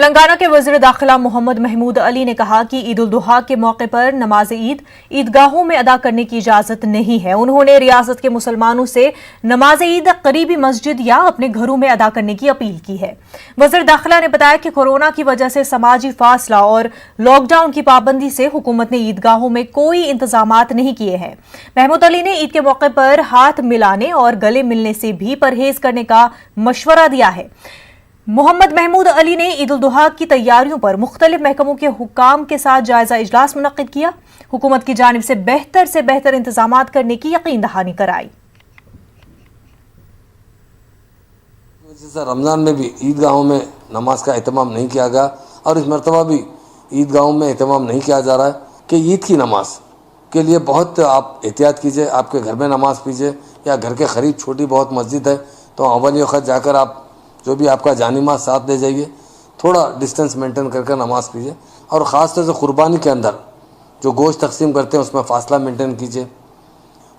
تلنگانہ کے وزیر داخلہ محمد محمود علی نے کہا کہ عید الاضحیٰ کے موقع پر نماز عید عیدگاہوں میں ادا کرنے کی اجازت نہیں ہے۔ انہوں نے ریاست کے مسلمانوں سے نماز عید قریبی مسجد یا اپنے گھروں میں ادا کرنے کی اپیل کی ہے۔ وزیر داخلہ نے بتایا کہ کورونا کی وجہ سے سماجی فاصلہ اور لاک ڈاؤن کی پابندی سے حکومت نے عیدگاہوں میں کوئی انتظامات نہیں کیے ہیں۔ محمود علی نے عید کے موقع پر ہاتھ ملانے اور گلے ملنے سے بھی پرہیز کرنے کا مشورہ دیا ہے۔ محمد محمود علی نے عید الاضحیٰ کی تیاریوں پر مختلف محکموں کے حکام کے ساتھ جائزہ اجلاس منعقد کیا۔ حکومت کی جانب سے بہتر انتظامات کرنے کی یقین دہانی کرائی۔ رمضان میں بھی عیدگاہوں میں نماز کا اہتمام نہیں کیا گیا اور اس مرتبہ بھی عیدگاہوں میں اہتمام نہیں کیا جا رہا ہے کہ عید کی نماز کے لیے بہت آپ احتیاط کیجئے، آپ کے گھر میں نماز پڑھیے یا گھر کے قریب چھوٹی بہت مسجد ہے تو اول وقت جا کر آپ جو بھی آپ کا جانی ماز ساتھ لے جائیے، تھوڑا ڈسٹنس مینٹین کر کے نماز پڑھیے اور خاص طور سے قربانی کے اندر جو گوشت تقسیم کرتے ہیں اس میں فاصلہ مینٹین کیجیے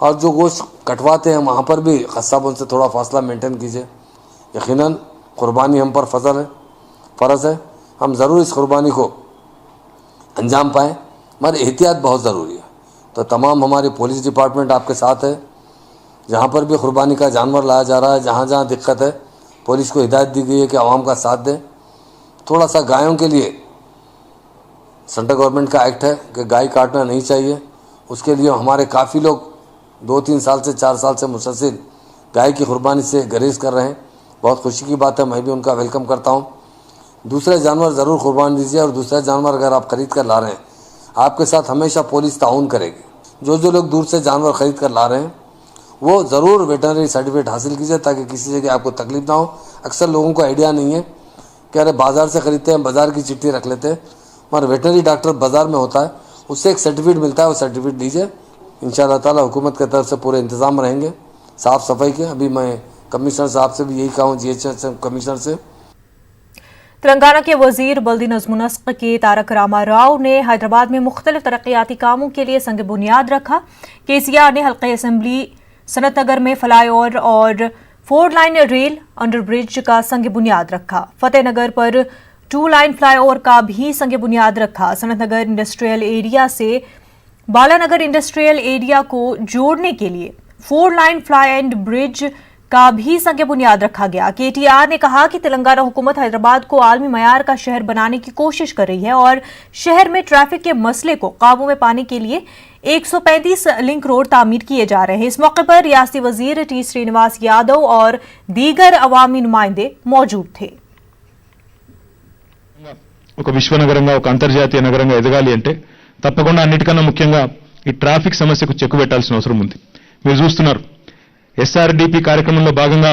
اور جو گوشت کٹواتے ہیں وہاں پر بھی قصابوں سے تھوڑا فاصلہ مینٹین کیجیے۔ یقیناً قربانی ہم پر فرض ہے، ہم ضرور اس قربانی کو انجام پائیں مگر احتیاط بہت ضروری ہے۔ تو تمام ہماری پولیس ڈپارٹمنٹ آپ کے ساتھ ہے، جہاں پر بھی قربانی کا جانور لایا جا رہا ہے، جہاں جہاں دقت ہے پولیس کو ہدایت دی گئی ہے کہ عوام کا ساتھ دیں۔ تھوڑا سا گایوں کے لیے سینٹرل گورنمنٹ کا ایکٹ ہے کہ گائے کاٹنا نہیں چاہیے، اس کے لیے ہمارے کافی لوگ 2-3 سال سے 4 سال سے مسلسل گائے کی قربانی سے گریز کر رہے ہیں، بہت خوشی کی بات ہے، میں بھی ان کا ویلکم کرتا ہوں۔ دوسرے جانور ضرور قربان دیجیے اور دوسرے جانور اگر آپ خرید کر لا رہے ہیں آپ کے ساتھ ہمیشہ پولیس تعاون کرے گی۔ جو لوگ دور سے جانور خرید کر لا رہے ہیں وہ ضرور ویٹرنری سرٹیفکیٹ حاصل کیجیے تاکہ کسی جگہ آپ کو تکلیف نہ ہو۔ اکثر لوگوں کو آئیڈیا نہیں ہے کہ ارے بازار سے خریدتے ہیں، بازار کی چٹھی رکھ لیتے ہیں، مگر ویٹرنری ڈاکٹر بازار میں ہوتا ہے، اس سے ایک سرٹیفکیٹ ملتا ہے، وہ سرٹیفکیٹ لیجیے۔ انشاءاللہ تعالی حکومت کی طرف سے پورے انتظام رہیں گے صاف صفائی کے۔ ابھی میں کمشنر صاحب سے بھی یہی کہا ہوں، GHS کمشنر سے۔ تلنگانہ کے وزیر بلدی نظم و نسق کے تارک راما راؤ نے حیدرآباد میں مختلف ترقیاتی کاموں کے لیے سنگ بنیاد رکھا۔ KCR نے حلقہ اسمبلی سنت نگر میں فلائی اوور اور 4 لائن ریل انڈر برج کا سنگ بنیاد رکھا۔ فتح نگر پر 2 لائن فلائی اوور کا بھی سنگ بنیاد رکھا۔ سنت نگر انڈسٹریل ایریا سے بالا نگر انڈسٹریل ایریا کو جوڑنے کے لیے 4 لائن فلائی اینڈ برج کا بھی سنگ بنیاد رکھا گیا۔ KTR نے کہا کہ تلنگانہ حکومت حیدرآباد کو عالمی معیار کا شہر بنانے کی کوشش کر رہی ہے اور شہر میں ٹریفک کے مسئلے کو قابو میں پانے کے لیے 135 لنک روڈ تعمیر کیے جا رہے ہیں۔ اس موقع پر ریاستی وزیر T سرینواس یادو اور دیگر عوامی نمائندے موجود تھے۔ ఒక విశ్వనగరంగా ఒక అంతర్జాతీయ నగరంగా ఎదగాలి అంటే తప్పకుండా అన్నిటికన్నా ముఖ్యంగా ఈ ట్రాఫిక్ సమస్యకు చెక్కు పెట్టాల్సిన అవసరం ఉంది। మీరు చూస్తున్నారు SRDP కార్యక్రమంలో భాగంగా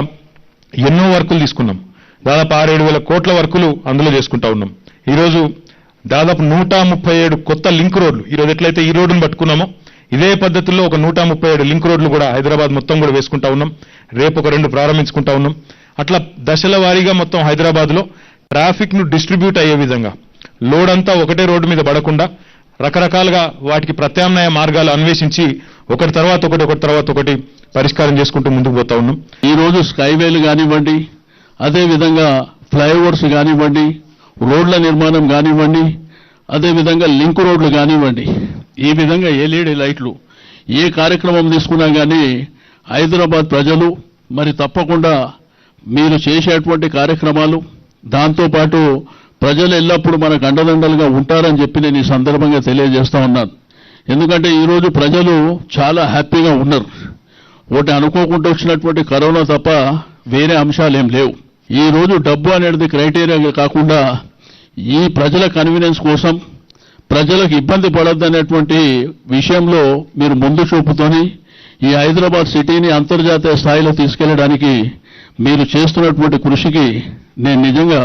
ఎన్నో వర్కులు తీసుకున్నాం, దాదాపు 6-7 వేల కోట్ల వర్కులు అందులో చేసుకుంటా ఉన్నాం। ఈరోజు దాదాపు 137 కొత్త లింక్ రోడ్లు, ఈరోజు ఎట్లయితే ఈ రోడ్డును పట్టుకున్నామో ఇదే పద్ధతిలో ఒక 137 లింక్ రోడ్లు కూడా హైదరాబాద్ మొత్తం కూడా వేసుకుంటా ఉన్నాం। రేపు ఒక 2 ప్రారంభించుకుంటా ఉన్నాం। అట్లా దశల వారీగా మొత్తం హైదరాబాద్లో ట్రాఫిక్ ను డిస్ట్రిబ్యూట్ అయ్యే విధంగా లోడ్ అంతా ఒకటే రోడ్డు మీద పడకుండా రకరకాలుగా వాటికి ప్రత్యామ్నాయ మార్గాలు అన్వేషించి ఒకటి తర్వాత ఒకటి పరిష్కారం చేసుకుంటూ ముందుకు పోతా ఉన్నాం। ఈ రోజు స్కైవేలు కానివ్వండి, అదే విధంగా ఫ్లైఓవర్స్ కానివ్వండి, రోడ్ల నిర్మాణం కానివ్వండి, అదే విధంగా లింక్ రోడ్లు కానివ్వండి, ఈ విధంగా LED లైట్లు ఏ కార్యక్రమం తీసుకున్నా కానీ హైదరాబాద్ ప్రజలు మరి తప్పకుండా మీరు చేసేటువంటి కార్యక్రమాలు దాంతోపాటు ప్రజలు ఎల్లప్పుడూ మనకు అండదండలుగా ఉంటారని చెప్పి నేను ఈ సందర్భంగా తెలియజేస్తా ఉన్నాను। ఎందుకంటే ఈరోజు ప్రజలు చాలా హ్యాపీగా ఉన్నారు। ఒకటి అనుకోకుండా వచ్చినటువంటి కరోనా తప్ప వేరే అంశాలు ఏం లేవు। ఈ రోజు డబ్బు అనేది క్రైటీరియా కాకుండా ఈ ప్రజల కన్వీనియన్స్ కోసం ప్రజలకు ఇబ్బంది పడొద్దనేటువంటి విషయంలో మీరు ముందు చూపుతోని ఈ హైదరాబాద్ సిటీని అంతర్జాతీయ స్థాయిలో తీసుకెళ్లడానికి మీరు చేస్తున్నటువంటి కృషికి నేను నిజంగా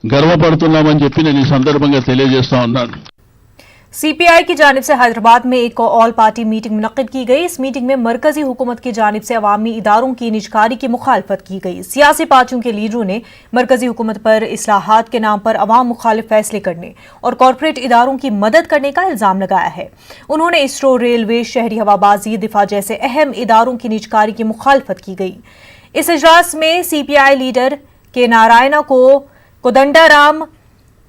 గర్వపడుతున్నామని చెప్పి నేను ఈ సందర్భంగా తెలియజేస్తా ఉన్నాను। CPI की जानिब से हैदराबाद में एक ऑल पार्टी मीटिंग मुनक्किद की गई। इस मीटिंग में मरकजी हुकूमत की जानिब से अवामी इदारों की निजकारी की मुखालफत की गई। सियासी पार्टियों के लीडरों ने मरकजी हुकूमत पर इस्लाहात के नाम पर अवाम मुखालिफ फैसले करने और कॉरपोरेट इदारों की मदद करने का इल्जाम लगाया है। उन्होंने इसरो, रेलवे, शहरी हवाबाजी, दिफा जैसे अहम इदारों की निजकारी की मुखालफत की गई। इस इजलास में CPI लीडर के नारायणा को कोदंडाराम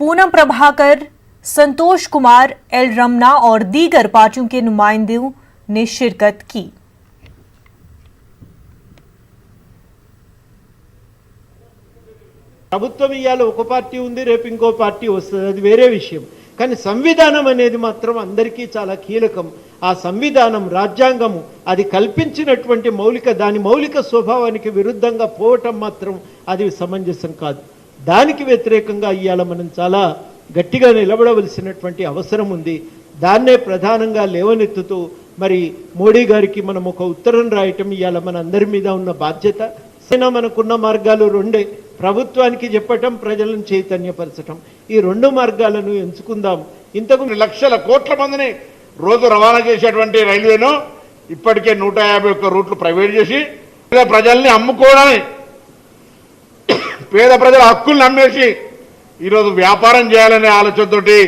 पूनम प्रभाकर, संतोष कुमार, एल रमना और दीगर पार्टियों के नुमाइंदों ने शिरकत की। ప్రభుత్వం ఇయాల ఒక పార్టీ ఉంది, రేపు ఇంకో పార్టీ వస్తుంది, అది వేరే విషయం. కానీ సంవిధానం అనేది మాత్రం అందరికీ చాలా కీలకం. ఆ సంవిధానం, రాజ్యాంగము అది కల్పించినటువంటి దాని మౌలిక స్వభావానికి విరుద్ధంగా పోవటం మాత్రం అది సమంజసం కాదు. దానికి వ్యతిరేకంగా ఇయాల మనం చాలా గట్టిగా నిలబడవలసినటువంటి అవసరం ఉంది. దాన్నే ప్రధానంగా లేవనెత్తుతూ మరి మోడీ గారికి మనం ఒక ఉత్తరం రాయటం ఇయాల మన అందరి మీద ఉన్న బాధ్యత. మనకున్న మార్గాలు రెండే, ప్రభుత్వానికి చెప్పటం, ప్రజలను చైతన్యపరచటం. ఈ రెండు మార్గాలను ఎంచుకుందాం. ఇంతకు లక్షల కోట్ల మందిని రోజు రవాణా చేసేటువంటి రైల్వేను ఇప్పటికే 151 రూట్లు ప్రైవేట్ చేసి ప్రజల్ని అమ్ముకోవడమే, పేద ప్రజల హక్కుల్ని అమ్మేసి ఈరోజు వ్యాపారం చేయాలనే ఆలోచనతోటి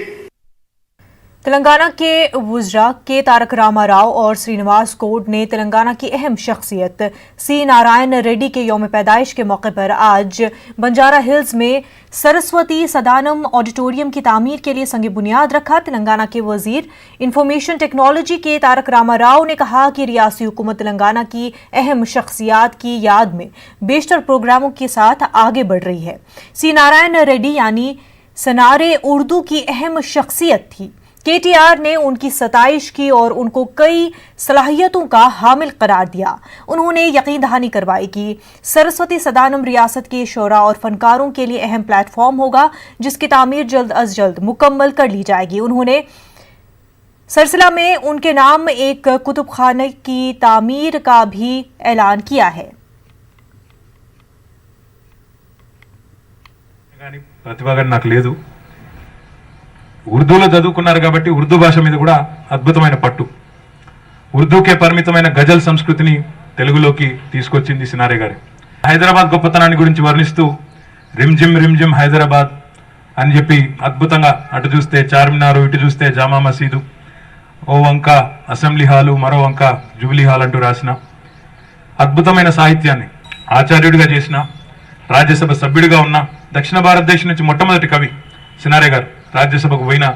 तेलंगाना के वुज़रा के तारक रामा राव और श्रीनिवास कोड ने तेलंगाना की अहम शख्सियत सी नारायण रेड्डी के यौम पैदाइश के मौके पर आज बंजारा हिल्स में सरस्वती सदानम ऑडिटोरियम की तामीर के लिए संग बुनियाद रखा। तेलंगाना के वजीर इंफॉर्मेशन टेक्नोलॉजी के तारक रामा राव ने कहा कि रियासी हुकूमत तेलंगाना की अहम शख्सियात की याद में बेशतर प्रोग्रामों के साथ आगे बढ़ रही है। सी नारायण रेड्डी यानी सनारे उर्दू की अहम शख्सियत थी। केटीआर ने उनकी सताइश की और उनको कई सलाहियतों का हामिल करार दिया। उन्होंने यकीन दहानी करवाई कि सरस्वती सदानम रियासत के शोरा और फनकारों के लिए अहम प्लेटफॉर्म होगा, जिसकी तामीर जल्द अज जल्द मुकम्मल कर ली जाएगी। उन्होंने सरसिला में उनके नाम एक कुतुब खाने की तामीर का भी ऐलान किया है। ఉర్దూలో చదువుకున్నారు కాబట్టి ఉర్దూ భాష మీద కూడా అద్భుతమైన పట్టు, ఉర్దూకే పరిమితమైన గజల్ సంస్కృతిని తెలుగులోకి తీసుకొచ్చింది సినారే గారు. హైదరాబాద్ గొప్పతనాన్ని గురించి వర్ణిస్తూ రిమ్జిమ్ రిమ్జిమ్ హైదరాబాద్ అని చెప్పి అద్భుతంగా అటు చూస్తే చార్మినారు, ఇటు చూస్తే జామా మసీదు, ఓ వంక అసెంబ్లీ హాలు, మరో వంక జూబ్లీ హాల్ అంటూ రాసిన అద్భుతమైన సాహిత్యాన్ని ఆచార్యుడిగా చేసిన, రాజ్యసభ సభ్యుడిగా ఉన్న దక్షిణ భారతదేశం నుంచి మొట్టమొదటి కవి సినారే గారు, రాజ్యసభకు పోయిన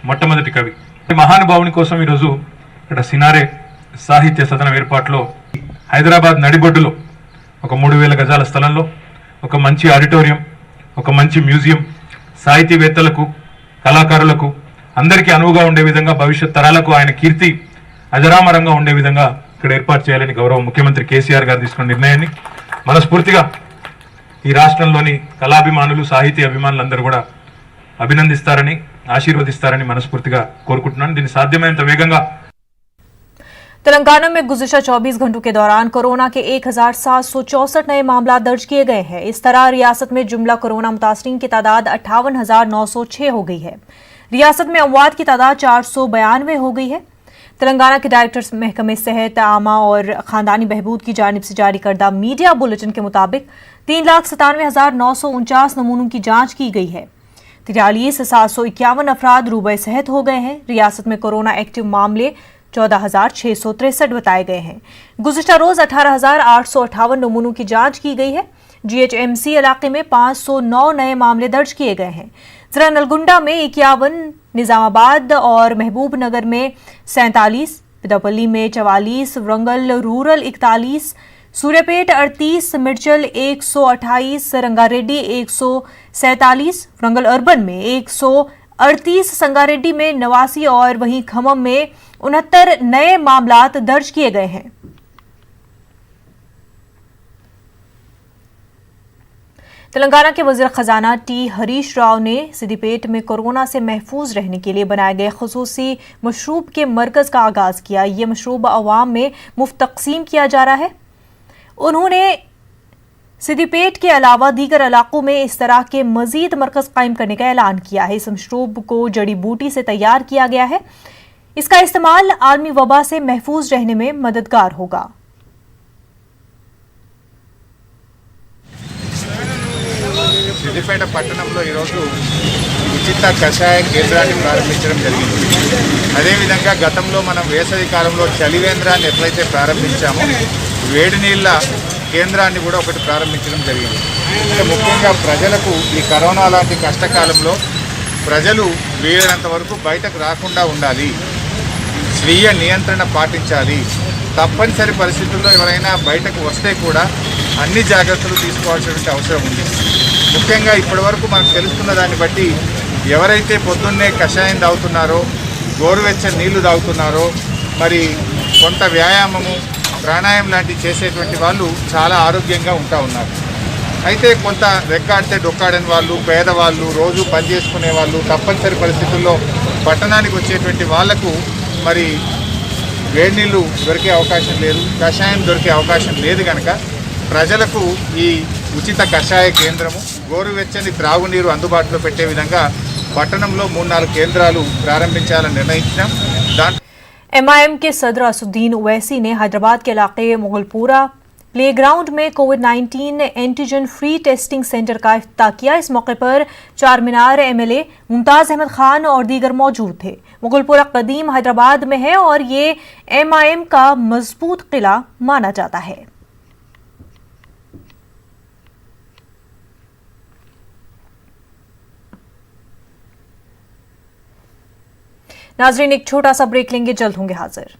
మొట్టమొదటి కవి. మహానుభావుని కోసం ఈరోజు ఇక్కడ సినారే సాహిత్య సదనం ఏర్పాటులో హైదరాబాద్ నడిబొడ్డులో ఒక 3000 గజాల స్థలంలో ఒక మంచి ఆడిటోరియం, ఒక మంచి మ్యూజియం, సాహితీవేత్తలకు, కళాకారులకు అందరికీ అనువుగా ఉండే విధంగా, భవిష్యత్ తరాలకు ఆయన కీర్తి అజరామరంగా ఉండే విధంగా ఇక్కడ ఏర్పాటు చేయాలని గౌరవ ముఖ్యమంత్రి కేసీఆర్ గారు తీసుకున్న నిర్ణయాన్ని మనస్ఫూర్తిగా ఈ రాష్ట్రంలోని కళాభిమానులు, సాహితీ అభిమానులందరూ కూడా అభినందిస్తారని, ఆశీర్వదిస్తారని మనస్ఫూర్తిగా కోరుకుంటున్నాను. దీన్ని సాధ్యమైనంత వేగంగా तेलंगाना में गुज़िश्ता 24 घंटों के दौरान कोरोना के 1764 नए मामला दर्ज किए गए हैं। इस तरह रियासत में जुमला कोरोना मुतासरीन की तादाद 58,906 हो गई है। रियासत में अमवात की तादाद 492 हो गई है। तेलंगाना के डायरेक्टर महकमे सेहत आमा और खानदानी बहबूद की जानिब से जारी करदा मीडिया बुलेटिन के मुताबिक 3,97,949 नमूनों की जाँच की गई है। 43,751 अफराद रूबे सेहत हो गए हैं। रियासत में कोरोना एक्टिव मामले 14,663 बताए गए हैं। गुज़िश्ता रोज 18,858 नमूनों की जांच की गई है। GHMC इलाके में 509 नए मामले दर्ज किए गए हैं। जिला नलगुंडा में 51, निजामाबाद और महबूब नगर में 47, पिदापल्ली में 44, वरंगल रूरल 41, सूर्यापेट 38, मिर्चल 128, रंगारेड्डी 147, वरंगल अर्बन में 138, संगारेड्डी में 89 और वहीं खम्मम में 69 नए मामलात दर्ज किए गए हैं। तेलंगाना के वज़ीर खजाना टी हरीश राव ने सिद्दीपेट में कोरोना से महफूज रहने के लिए बनाए गए खुसूसी मशरूब के मरकज का आगाज किया। ये मशरूब अवाम में मुफ्त तकसीम किया जा रहा है। उन्होंने सिद्दीपेट के अलावा दीगर इलाकों में इस तरह के मजीद मरकज कायम करने का ऐलान किया है। इस मशरूब को जड़ी बूटी से तैयार किया गया है। इसका इस्तेमाल आलमी वबा से महफूज रहने में मददगार होगा। సిద్దిపేట పట్టణంలో ఈరోజు ఉచిత కషాయ కేంద్రాన్ని ప్రారంభించడం జరిగింది. అదేవిధంగా గతంలో మనం వేసవి కాలంలో చలివేంద్రాన్ని ఎట్లయితే ప్రారంభించామో వేడి నీళ్ళ కేంద్రాన్ని కూడా ఒకటి ప్రారంభించడం జరిగింది. అంటే ముఖ్యంగా ప్రజలకు ఈ కరోనా లాంటి కష్టకాలంలో ప్రజలు వీలైనంత వరకు బయటకు రాకుండా ఉండాలి, స్వీయ నియంత్రణ పాటించాలి. తప్పనిసరి పరిస్థితుల్లో ఎవరైనా బయటకు వస్తే కూడా అన్ని జాగ్రత్తలు తీసుకోవాల్సినటువంటి అవసరం ఉంది. ముఖ్యంగా ఇప్పటివరకు మనకు తెలుస్తున్న దాన్ని బట్టి ఎవరైతే పొద్దున్నే కషాయం తాగుతున్నారో, గోరువెచ్చని నీళ్లు తాగుతున్నారో, మరి కొంత వ్యాయామము, ప్రాణాయామం లాంటివి చేసేటువంటి వాళ్ళు చాలా ఆరోగ్యంగా ఉన్నారు. అయితే కొంత రెక్కాడితే డొక్కాడని వాళ్ళు, పేదవాళ్ళు, రోజు పని చేసుకునే వాళ్ళు, తప్పనిసరి పరిస్థితుల్లో పట్టణానికి వచ్చేటువంటి వాళ్లకు మరి వేడి నీళ్ళు దొరికే అవకాశం లేదు, కషాయం దొరికే అవకాశం లేదు. కనుక ప్రజలకు ఈ ఉచిత కషాయ కేంద్రము, గోరువెచ్చని త్రాగునీరు అందుబాటులో పెట్టే విధంగా పట్టణంలో 3-4 కేంద్రాలు ప్రారంభించాలని నిర్ణయించాం. MIM के सदर असुद्दीन ओवैसी ने हैदराबाद के इलाके मुगलपुरा प्लेग्राउंड में कोविड-19 एंटीजन फ्री टेस्टिंग सेंटर का इफ्तिताह किया। इस मौके पर चारमीनार MLA मुमताज अहमद खान और दीगर मौजूद थे। मुगलपुरा कदीम हैदराबाद में है और ये MIM का मजबूत किला माना जाता है। नाजरीन, एक छोटा सा ब्रेक लेंगे, जल्द होंगे हाजिर।